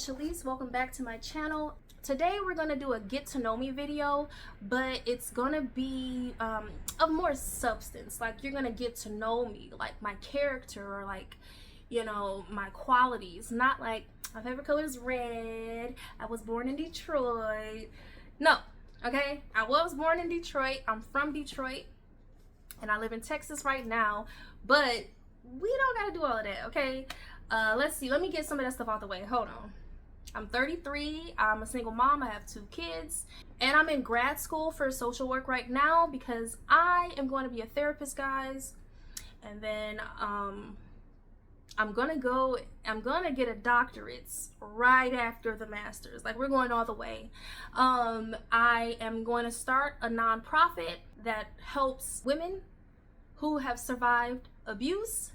is Shalise. Welcome back to my channel. Today we're going to do a get to know me video, but it's going to be of more substance. Like, you're going to get to know me, like my character, or like, you know, my qualities. Not like my favorite color is red, I was born in Detroit. No, okay? I was born in Detroit, I'm from Detroit, and I live in Texas right now, but we don't got to do all of that, okay? Let's see, let me get some of that stuff out the way. Hold on. I'm 33, I'm a single mom, I have 2 kids, and I'm in grad school for social work right now because I am going to be a therapist, guys. And then I'm gonna get a doctorate right after the master's. Like, we're going all the way. I am going to start a nonprofit that helps women who have survived abuse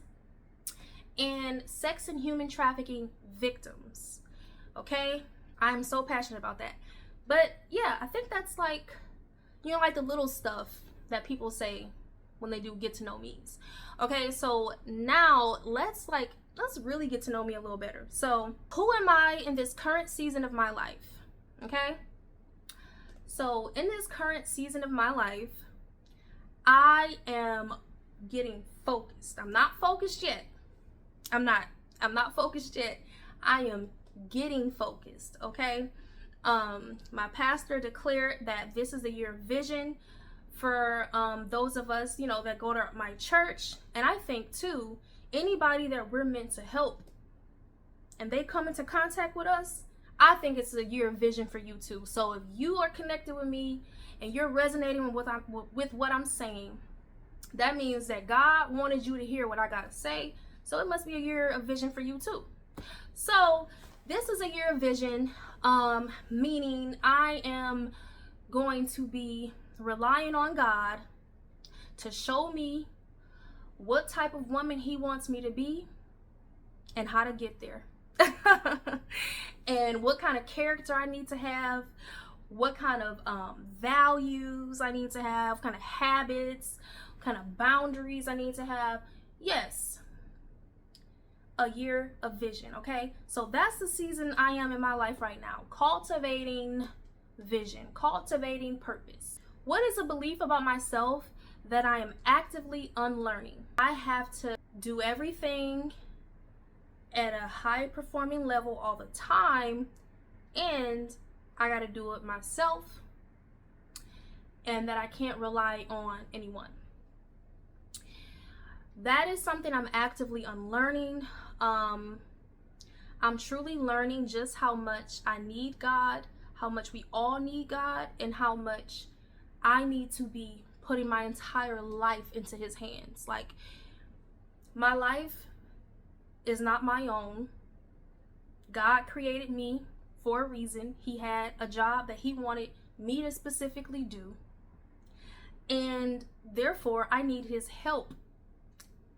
and sex and human trafficking victims. Okay, I'm so passionate about that. But yeah, I think that's like, you know, like the little stuff that people say when they do get to know me's. Okay, so now let's really get to know me a little better. So who am I in this current season of my life? Okay, so in this current season of my life, I am getting focused. I'm not focused yet. I'm not focused yet. I am getting focused, okay? My pastor declared that this is a year of vision for those of us, you know, that go to my church. And I think too, anybody that we're meant to help and they come into contact with us, I think it's a year of vision for you too. So if you are connected with me and you're resonating with what I'm saying, that means that God wanted you to hear what I gotta say. So it must be a year of vision for you too. So this is a year of vision, meaning I am going to be relying on God to show me what type of woman he wants me to be and how to get there. And what kind of character I need to have, what kind of values I need to have, what kind of habits, what kind of boundaries I need to have. Yes, a year of vision. Okay, so that's the season I am in my life right now, cultivating vision, cultivating purpose. What is a belief about myself that I am actively unlearning? I have to do everything at a high performing level all the time, and I got to do it myself, and that I can't rely on anyone. That is something I'm actively unlearning. I'm truly learning just how much I need God, how much we all need God, and how much I need to be putting my entire life into his hands. Like, my life is not my own. God created me for a reason. He had a job that he wanted me to specifically do, and therefore I need his help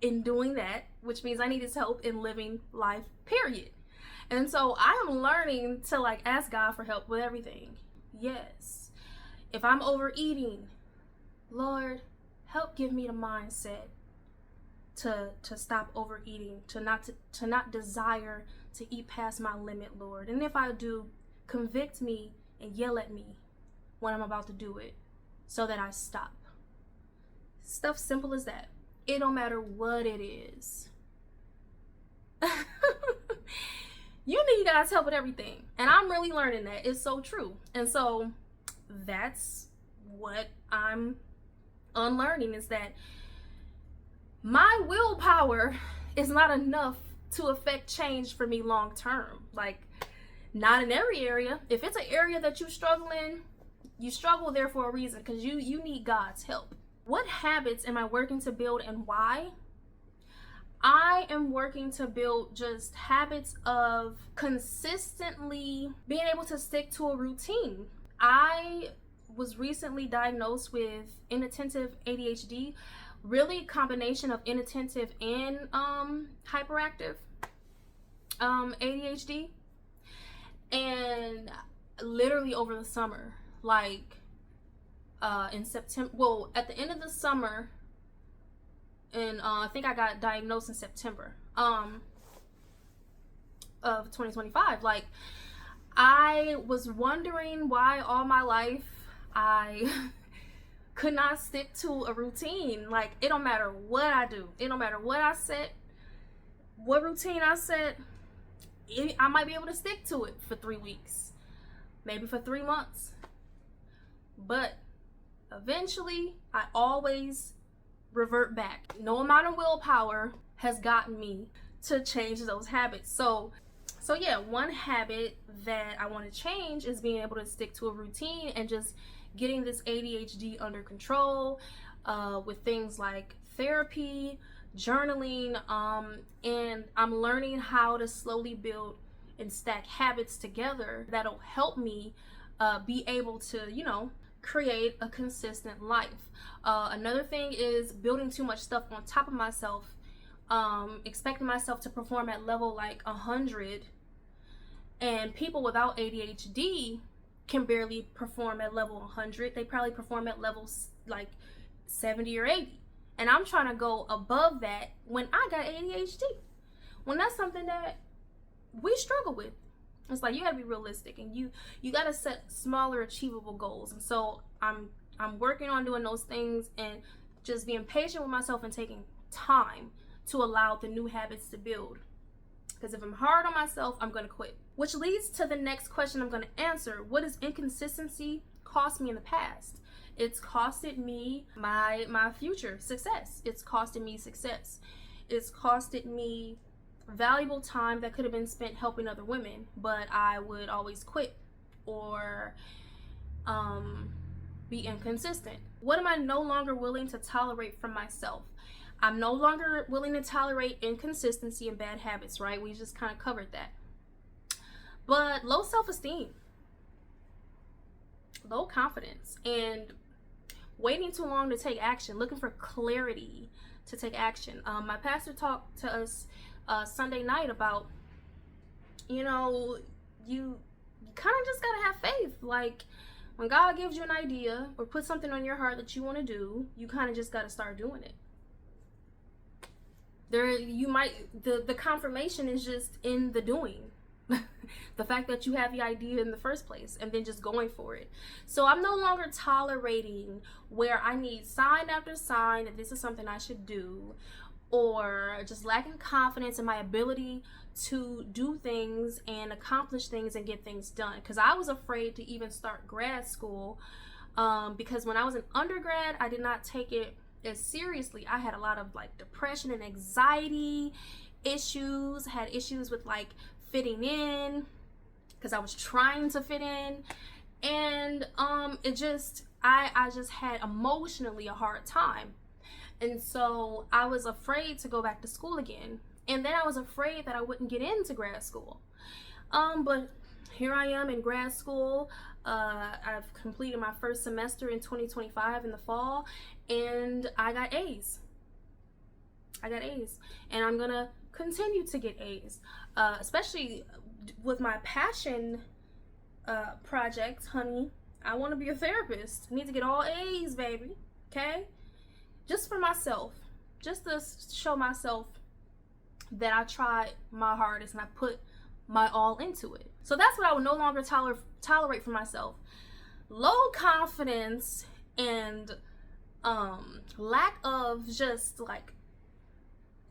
in doing that, which means I need his help in living life, period. And so I am learning to like ask God for help with everything. Yes, if I'm overeating, Lord, help give me the mindset to stop overeating, to not desire to eat past my limit, Lord. And if I do, convict me and yell at me when I'm about to do it so that I stop. Stuff simple as that. It don't matter what it is. You need God's help with everything. And I'm really learning that. It's so true. And so that's what I'm unlearning, is that my willpower is not enough to affect change for me long term. Like, not in every area. If it's an area that you struggle in, you struggle there for a reason, because you need God's help. What habits am I working to build and why? I am working to build just habits of consistently being able to stick to a routine. I was recently diagnosed with inattentive ADHD, really a combination of inattentive and hyperactive ADHD. And literally over the summer, like in September, well, at the end of the summer, and I think I got diagnosed in September. of 2025. Like, I was wondering why all my life I could not stick to a routine. Like, it don't matter what I do, it don't matter what I set, what routine I set, I might be able to stick to it for 3 weeks, maybe for 3 months, but eventually I always revert back. No amount of willpower has gotten me to change those habits. So yeah, one habit that I want to change is being able to stick to a routine and just getting this ADHD under control, with things like therapy, journaling, and I'm learning how to slowly build and stack habits together that'll help me be able to, you know, create a consistent life. Another thing is building too much stuff on top of myself, expecting myself to perform at level like 100, and people without ADHD can barely perform at level 100. They probably perform at levels like 70 or 80, and I'm trying to go above that when I got ADHD, when that's something that we struggle with. It's like, you gotta be realistic, and you gotta set smaller achievable goals. And so I'm working on doing those things and just being patient with myself and taking time to allow the new habits to build. Because if I'm hard on myself, I'm gonna quit. Which leads to the next question I'm gonna answer. What does inconsistency cost me in the past? It's costed me my future success. It's costed me success. It's costed me valuable time that could have been spent helping other women, but I would always quit or be inconsistent. What am I no longer willing to tolerate from myself? I'm no longer willing to tolerate inconsistency and bad habits, right? We just kind of covered that. But low self-esteem, low confidence, and waiting too long to take action, looking for clarity to take action. My pastor talked to us Sunday night about, you know, you kind of just gotta have faith. Like, when God gives you an idea or puts something on your heart that you want to do, you kind of just gotta start doing it. The confirmation is just in the doing. The fact that you have the idea in the first place and then just going for it. So I'm no longer tolerating where I need sign after sign that this is something I should do, or just lacking confidence in my ability to do things and accomplish things and get things done. Because I was afraid to even start grad school, because when I was an undergrad, I did not take it as seriously. I had a lot of like depression and anxiety issues, had issues with like fitting in, because I was trying to fit in, and I just had emotionally a hard time. And so I was afraid to go back to school again, and then I was afraid that I wouldn't get into grad school, but here I am in grad school. I've completed my first semester in 2025 in the fall, and I got A's, and I'm gonna continue to get A's, especially with my passion project, honey. I want to be a therapist. I need to get all A's, baby. Okay, just for myself, just to show myself that I tried my hardest and I put my all into it. So that's what I would no longer tolerate for myself. Low confidence and lack of just like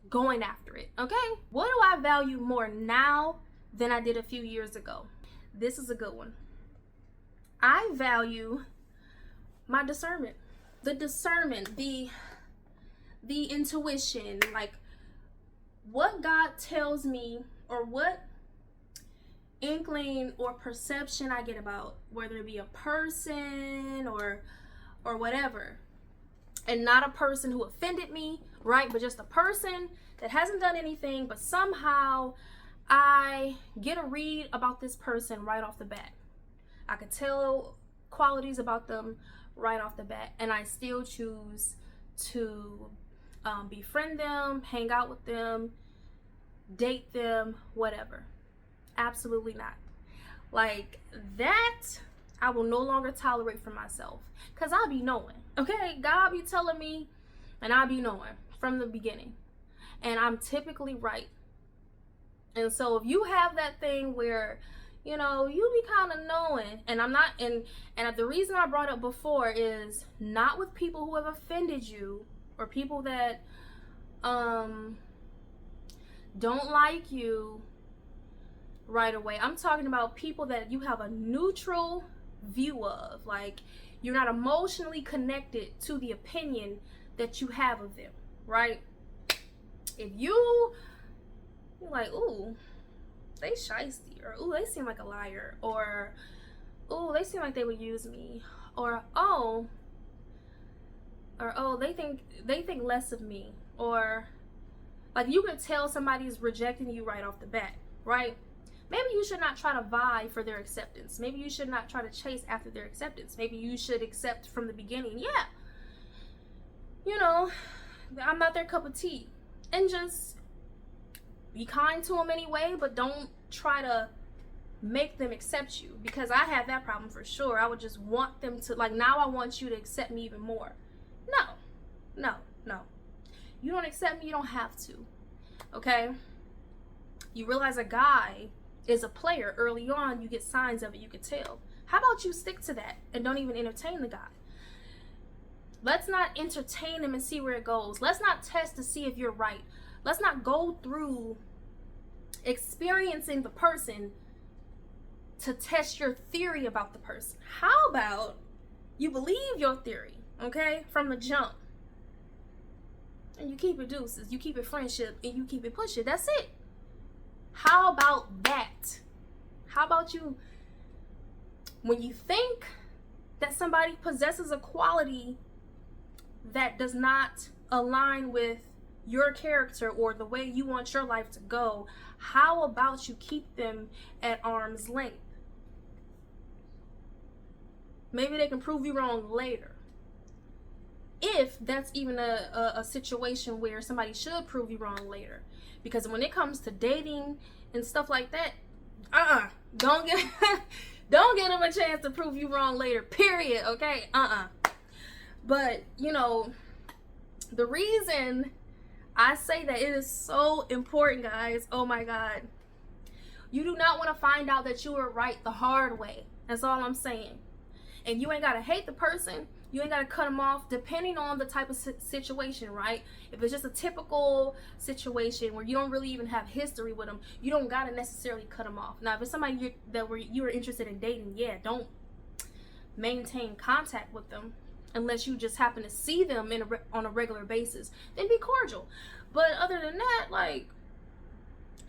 going after it. Okay, what do I value more now than I did a few years ago? This is a good one. I value my discernment. The discernment, the intuition, like what God tells me, or what inkling or perception I get about whether it be a person or whatever, and not a person who offended me, right, but just a person that hasn't done anything, but somehow I get a read about this person right off the bat. I could tell qualities about them right off the bat, and I still choose to befriend them, hang out with them, date them, whatever. Absolutely not. Like that, I will no longer tolerate for myself, because I'll be knowing, okay? God be telling me, and I'll be knowing from the beginning. And I'm typically right. And so if you have that thing where, you know, you be kind of knowing, and I'm not, and the reason I brought up before is not with people who have offended you or people that don't like you right away. I'm talking about people that you have a neutral view of, like you're not emotionally connected to the opinion that you have of them, right? If you're like, ooh, they shiesty, or ooh, they seem like a liar, or ooh, they seem like they would use me, or oh, they think less of me, or like you can tell somebody's rejecting you right off the bat, right? Maybe you should not try to vie for their acceptance. Maybe you should not try to chase after their acceptance. Maybe you should accept from the beginning, yeah, you know, I'm not their cup of tea. And just be kind to them anyway, but don't try to make them accept you, because I have that problem for sure. I would just want them to, like, now I want you to accept me even more. No. You don't accept me, you don't have to, okay? You realize a guy is a player early on, you get signs of it, you can tell. How about you stick to that and don't even entertain the guy? Let's not entertain him and see where it goes. Let's not test to see if you're right. Let's not go through experiencing the person to test your theory about the person. How about you believe your theory, okay, from the jump, and you keep it deuces, you keep it friendship, and you keep it pushing. That's it. How about that? How about you, when you think that somebody possesses a quality that does not align with your character or the way you want your life to go, how about you keep them at arm's length? Maybe they can prove you wrong later. If that's even a situation where somebody should prove you wrong later. Because when it comes to dating and stuff like that, don't give them a chance to prove you wrong later, period, okay? But, you know, the reason I say that it is so important, guys, oh my God, you do not want to find out that you were right the hard way. That's all I'm saying. And you ain't got to hate the person. You ain't got to cut them off, depending on the type of situation, right? If it's just a typical situation where you don't really even have history with them, you don't got to necessarily cut them off. Now, if it's somebody you were interested in dating, yeah, don't maintain contact with them unless you just happen to see them on a regular basis. Then be cordial. But other than that, like,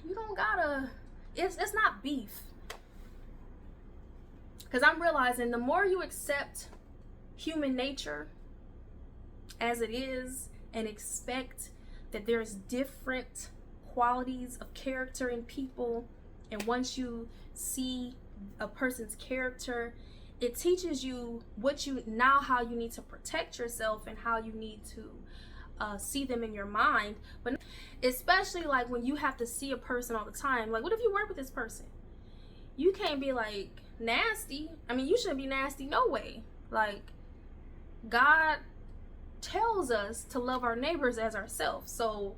you don't gotta, it's not beef. Because I'm realizing the more you accept human nature as it is and expect that there's different qualities of character in people, and once you see a person's character, it teaches you how you need to protect yourself and how you need to see them in your mind. But especially like when you have to see a person all the time, like what if you work with this person? You can't be like nasty. I mean, you shouldn't be nasty, no way. Like, God tells us to love our neighbors as ourselves, so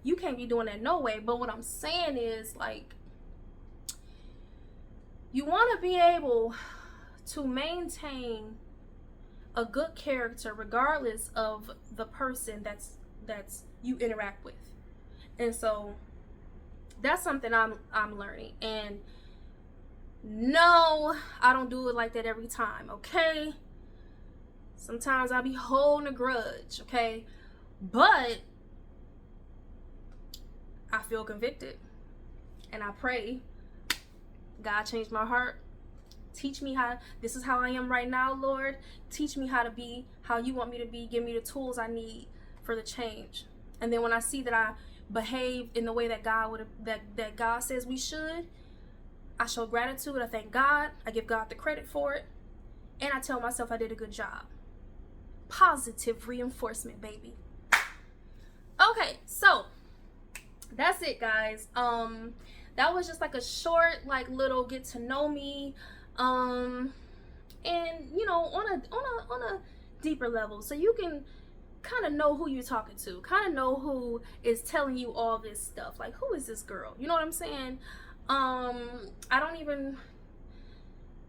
you can't be doing that, no way. But what I'm saying is, like, you want to be able to maintain a good character regardless of the person that's you interact with. And so that's something I'm learning. And no, I don't do it like that every time, okay? Sometimes I'll be holding a grudge, okay? But I feel convicted, and I pray, God, change my heart. Teach me this is how I am right now, Lord. Teach me how to be how you want me to be. Give me the tools I need for the change. And then when I see that I behave in the way that that God says we should, I show gratitude. I thank God. I give God the credit for it. And I tell myself I did a good job. Positive reinforcement, baby. Okay, so that's it, guys. That was just like a short, like, little get to know me, and you know, on a deeper level, so you can kind of know who you're talking to, kind of know who is telling you all this stuff. Like, who is this girl? You know what I'm saying? I don't even,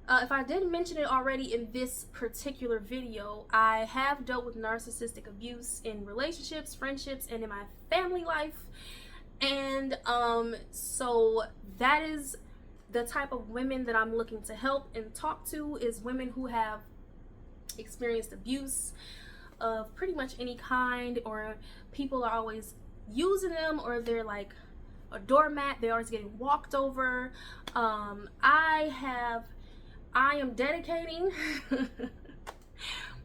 if I didn't mention it already in this particular video, I have dealt with narcissistic abuse in relationships, friendships, and in my family life. And so that is the type of women that I'm looking to help and talk to, is women who have experienced abuse of pretty much any kind, or people are always using them, or they're like a doormat, they're always getting walked over. I am dedicating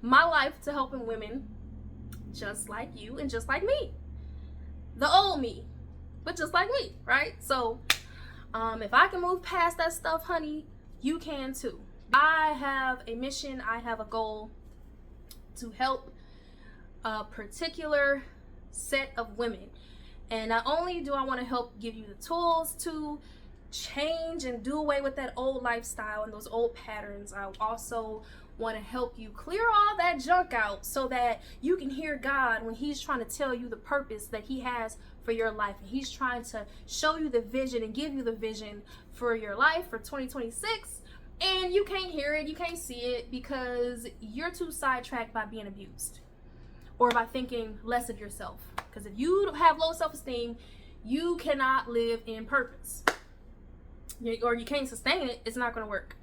my life to helping women just like you and just like me, the old me, but just like me, right? So if I can move past that stuff, honey, you can too. I have a mission, I have a goal to help a particular set of women. And not only do I want to help give you the tools to change and do away with that old lifestyle and those old patterns, I also want to help you clear all that junk out so that you can hear God when he's trying to tell you the purpose that he has for your life. And he's trying to show you the vision and give you the vision for your life for 2026. And you can't hear it, you can't see it, because you're too sidetracked by being abused or by thinking less of yourself. Because if you have low self-esteem, you cannot live in purpose, or you can't sustain it. It's not going to work.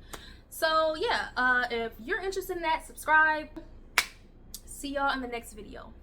So yeah, if you're interested in that, subscribe. See y'all in the next video.